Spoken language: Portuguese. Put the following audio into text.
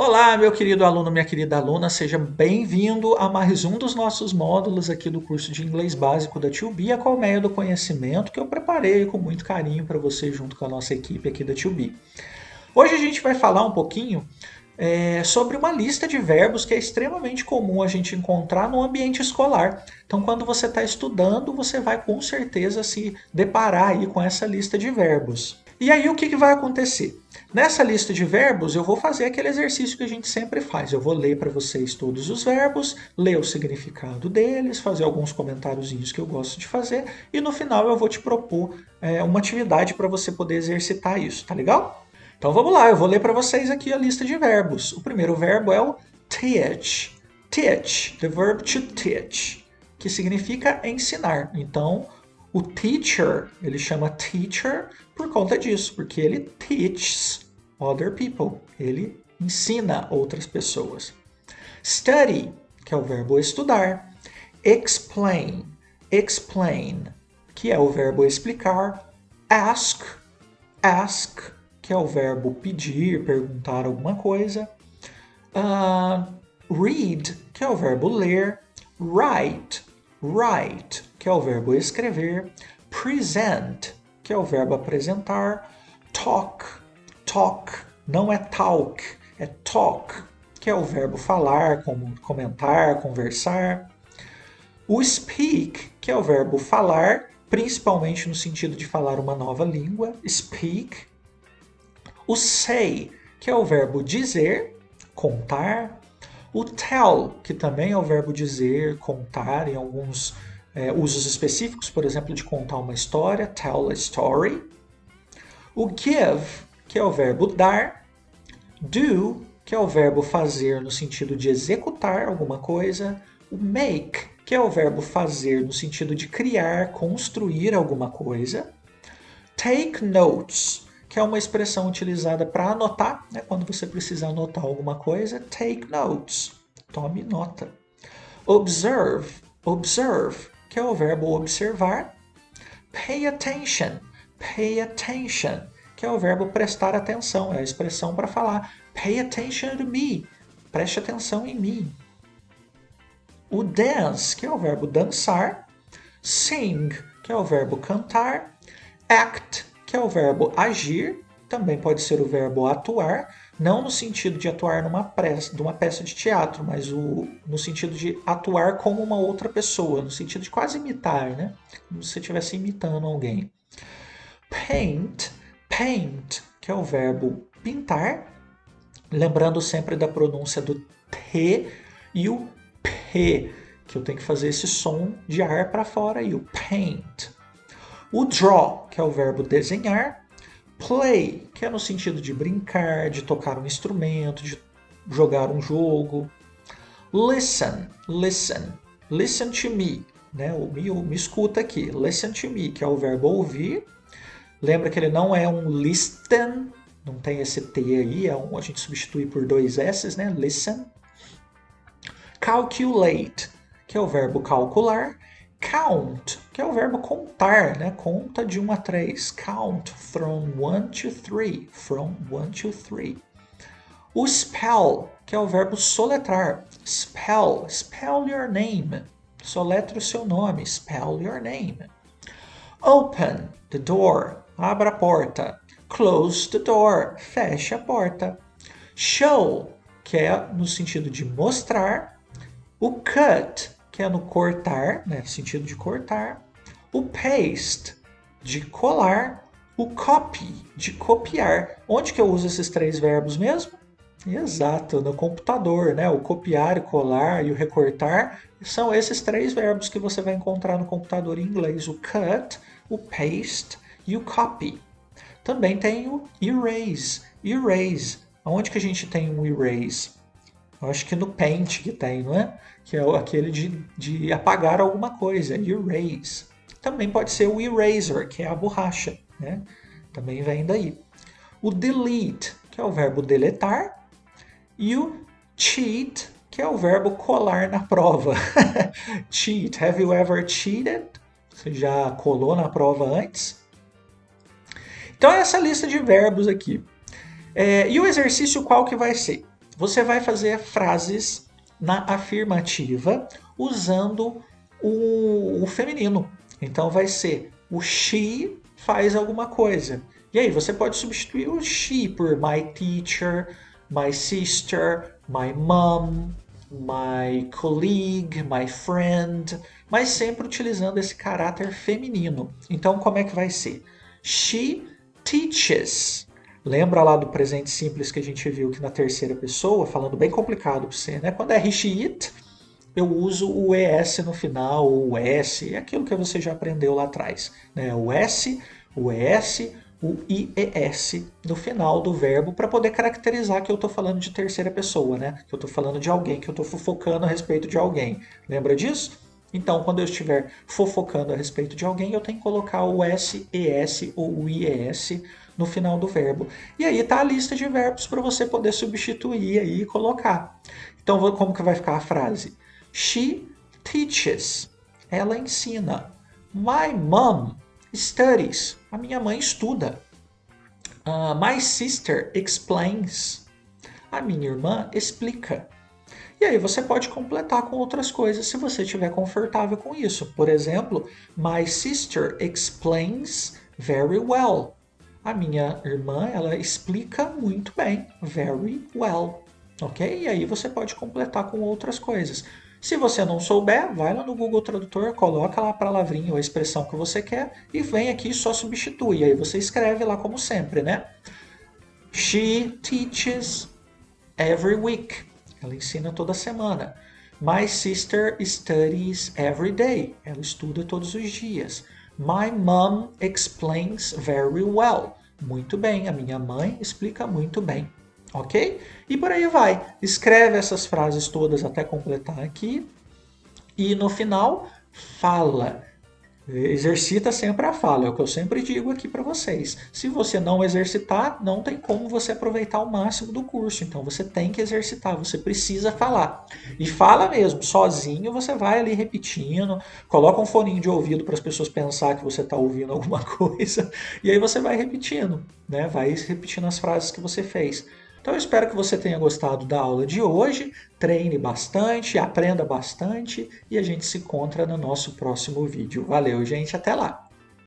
Olá, meu querido aluno, minha querida aluna, seja bem-vindo a mais um dos nossos módulos aqui do curso de inglês básico da 2B, a Colmeia do Conhecimento, que eu preparei com muito carinho para você junto com a nossa equipe aqui da 2B. Hoje a gente vai falar um pouquinho sobre uma lista de verbos que é extremamente comum a gente encontrar no ambiente escolar. Então, quando você está estudando, você vai com certeza se deparar aí com essa lista de verbos. E aí, o que vai acontecer? Nessa lista de verbos, eu vou fazer aquele exercício que a gente sempre faz. Eu vou ler para vocês todos os verbos, ler o significado deles, fazer alguns comentáriozinhos que eu gosto de fazer, e no final eu vou te propor uma atividade para você poder exercitar isso, tá legal? Então vamos lá, eu vou ler para vocês aqui a lista de verbos. O primeiro verbo é o teach. Teach, the verb to teach, que significa ensinar. Então, o teacher, ele chama teacher por conta disso, porque ele teaches other people. Ele ensina outras pessoas. Study, que é o verbo estudar. Explain, explain, que é o verbo explicar. Ask, ask, que é o verbo pedir, perguntar alguma coisa. Read, que é o verbo ler. Write, write, que é o verbo escrever. Present, que é o verbo apresentar. Talk, talk, não é talk, é talk, que é o verbo falar, como comentar, conversar. O speak, que é o verbo falar, principalmente no sentido de falar uma nova língua. Speak. O say, que é o verbo dizer, contar. O tell, que também é o verbo dizer, contar, em alguns usos específicos, por exemplo, de contar uma história, tell a story. O give, que é o verbo dar. Do, que é o verbo fazer no sentido de executar alguma coisa. O make, que é o verbo fazer no sentido de criar, construir alguma coisa. Take notes, que é uma expressão utilizada para anotar, né? Quando você precisa anotar alguma coisa, take notes, tome nota. Observe, observe, que é o verbo observar. Pay attention, que é o verbo prestar atenção, é a expressão para falar pay attention to me, preste atenção em mim. O dance, que é o verbo dançar. Sing, que é o verbo cantar. Act, que é o verbo agir, também pode ser o verbo atuar, não no sentido de atuar numa peça de teatro, mas no sentido de atuar como uma outra pessoa, no sentido de quase imitar, né? Como se você estivesse imitando alguém. Paint, paint, que é o verbo pintar, lembrando sempre da pronúncia do T e o P, que eu tenho que fazer esse som de ar para fora aí, o paint. O draw, que é o verbo desenhar. Play, que é no sentido de brincar, de tocar um instrumento, de jogar um jogo. Listen, listen, listen to me, né? Me escuta aqui. Listen to me, que é o verbo ouvir. Lembra que ele não é um listen, não tem esse T aí, a gente substitui por dois S's, né? Listen. Calculate, que é o verbo calcular. Count, que é o verbo contar, né? Conta de 1 a 3. Count from 1 to 3. From 1 to 3. O spell, que é o verbo soletrar. Spell, spell your name. Soletre o seu nome. Spell your name. Open the door, abra a porta. Close the door, feche a porta. Show, que é no sentido de mostrar. O cut, que é no cortar, né, sentido de cortar. O paste, de colar. O copy, de copiar. Onde que eu uso esses três verbos mesmo? Exato, no computador, né? O copiar, o colar e o recortar são esses três verbos que você vai encontrar no computador em inglês. O cut, o paste e o copy. Também tem o erase. Erase. Onde que a gente tem um erase? Eu acho que no Paint que tem, não é? Que é aquele de apagar alguma coisa, erase. Também pode ser o eraser, que é a borracha, né? Também vem daí. O delete, que é o verbo deletar. E o cheat, que é o verbo colar na prova. Cheat, have you ever cheated? Você já colou na prova antes? Então, essa lista de verbos aqui. E o exercício qual que vai ser? você vai fazer frases na afirmativa usando o feminino. Então vai ser o she faz alguma coisa. E aí você pode substituir o she por my teacher, my sister, my mom, my colleague, my friend, mas sempre utilizando esse caráter feminino. Então como é que vai ser? She teaches. Lembra lá do presente simples que a gente viu que na terceira pessoa, falando bem complicado para você, né? Quando é he, she, it, eu uso o ES no final, ou o S, é aquilo que você já aprendeu lá atrás. Né? O S, o ES, o IES no final do verbo para poder caracterizar que eu estou falando de terceira pessoa, né? Que eu estou falando de alguém, que eu estou fofocando a respeito de alguém. Lembra disso? Então, quando eu estiver fofocando a respeito de alguém, eu tenho que colocar o S, ES ou o IES no final do verbo. E aí está a lista de verbos para você poder substituir aí e colocar. Então, como que vai ficar a frase? She teaches. Ela ensina. My mom studies. A minha mãe estuda. My sister explains. A minha irmã explica. E aí você pode completar com outras coisas se você estiver confortável com isso. Por exemplo, my sister explains very well. A minha irmã, ela explica muito bem, very well. Ok? E aí você pode completar com outras coisas. Se você não souber, vai lá no Google Tradutor, coloca lá a palavrinha ou a expressão que você quer e vem aqui e só substitui. Aí você escreve lá como sempre, né? She teaches every week. Ela ensina toda semana. My sister studies every day. Ela estuda todos os dias. My mom explains very well. Muito bem, a minha mãe explica muito bem. Ok? E por aí vai. Escreve essas frases todas até completar aqui. E no final, fala. Exercita sempre a fala, é o que eu sempre digo aqui para vocês. Se você não exercitar, não tem como você aproveitar o máximo do curso. Então você tem que exercitar, você precisa falar. E fala mesmo, sozinho você vai ali repetindo, coloca um foninho de ouvido para as pessoas pensar que você está ouvindo alguma coisa, e aí você vai repetindo, né? Vai repetindo as frases que você fez. Então eu espero que você tenha gostado da aula de hoje, treine bastante, aprenda bastante e a gente se encontra no nosso próximo vídeo. Valeu, gente, até lá!